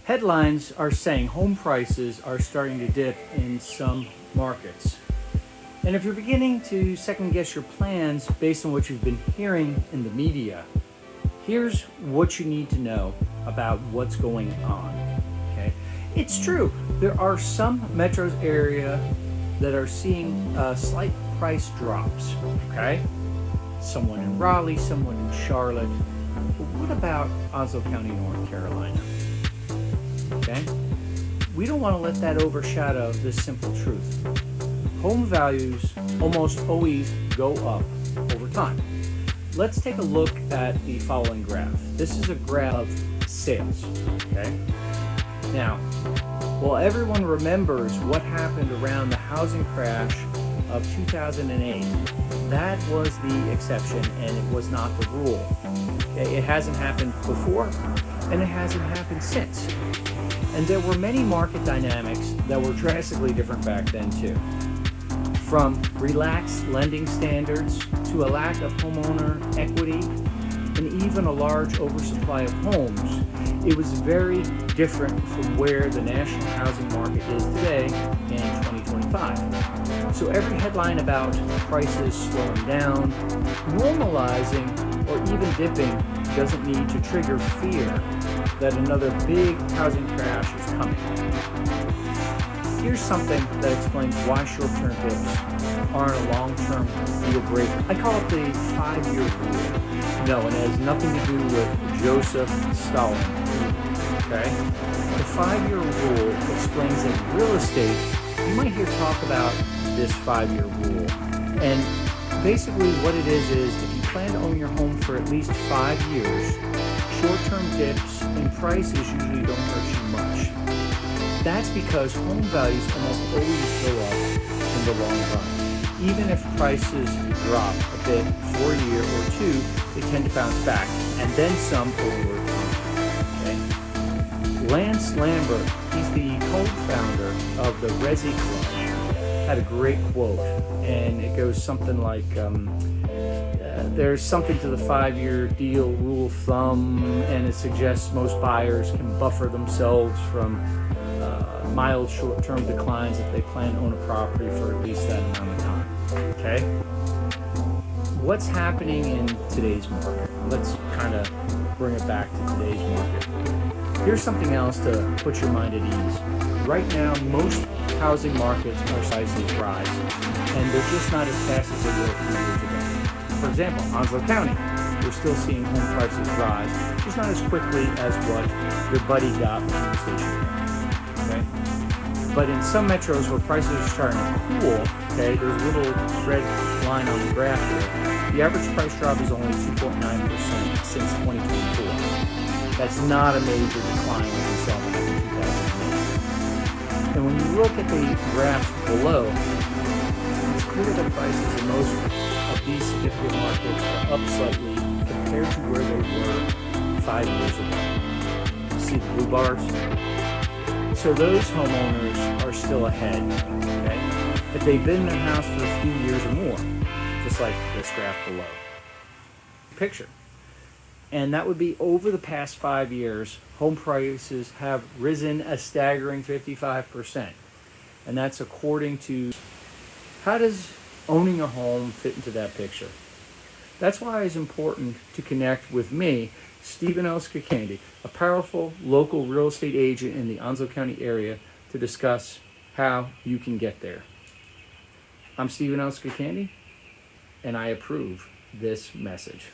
Headlines are saying home prices are starting to dip in some markets. And if you're beginning to second guess your plans based on what you've been hearing in the media, here's what you need to know about what's going on. Okay? It's true, there are some metro area that are seeing slight price drops. Okay? Someone in Raleigh, someone in Charlotte. But what about Onslow County, North Carolina? Okay? We don't want to let that overshadow this simple truth. Home values almost always go up over time. Let's take a look at the following graph. This is a graph of sales. Okay? Now, while everyone remembers what happened around the housing crash of 2008, that was the exception and it was not the rule. Okay? It hasn't happened before and it hasn't happened since. And there were many market dynamics that were drastically different back then too. From relaxed lending standards to a lack of homeowner equity and even a large oversupply of homes, it was very different from where the national housing market is today in 2025. So every headline about prices slowing down, normalizing, or even dipping doesn't need to trigger fear that another big housing crash is coming. Here's something that explains why short-term dips aren't a long-term deal breaker. I call it the 5-year rule. No, and it has nothing to do with Joseph Stalin. Okay? The 5-year rule explains that in real estate, you might hear talk about this 5-year rule. And basically what it is if you plan to own your home for at least 5 years, short-term dips in prices usually don't hurt you much. That's because home values almost always go up in the long run. Even if prices drop a bit for a year or two, they tend to bounce back, and then some over time. Okay? Lance Lambert, he's the co-founder of the Resi Club, had a great quote, and it goes something like, there's something to the 5-year deal rule of thumb, and it suggests most buyers can buffer themselves from mild short-term declines if they plan to own a property for at least that amount of time. Okay? What's happening in today's market? Let's kind of bring it back to today's market. Here's something else to put your mind at ease. Right now, most housing markets are prices rise, and they're just not as fast as they were a few years ago. For example, Onslow County, we're still seeing home prices rise, just not as quickly as what your buddy got from the station. Okay? But in some metros where prices are starting to cool, okay, there's a little red line on the graph here. The average price drop is only 2.9% since 2024. That's not a major decline like we saw back in 2008. And when you look at the graph below, it's clear that prices in most of these significant markets are up slightly compared to where they were 5 years ago. See the blue bars? So those homeowners are still ahead, okay? If they've been in their house for a few years or more, just like this graph below. Picture. And that would be over the past 5 years, home prices have risen a staggering 55%. And that's according to, how does owning a home fit into that picture? That's why it's important to connect with me, Stephen L. Candy, a powerful local real estate agent in the Onslow County area, to discuss how you can get there. I'm Stephen L. Candy, and I approve this message.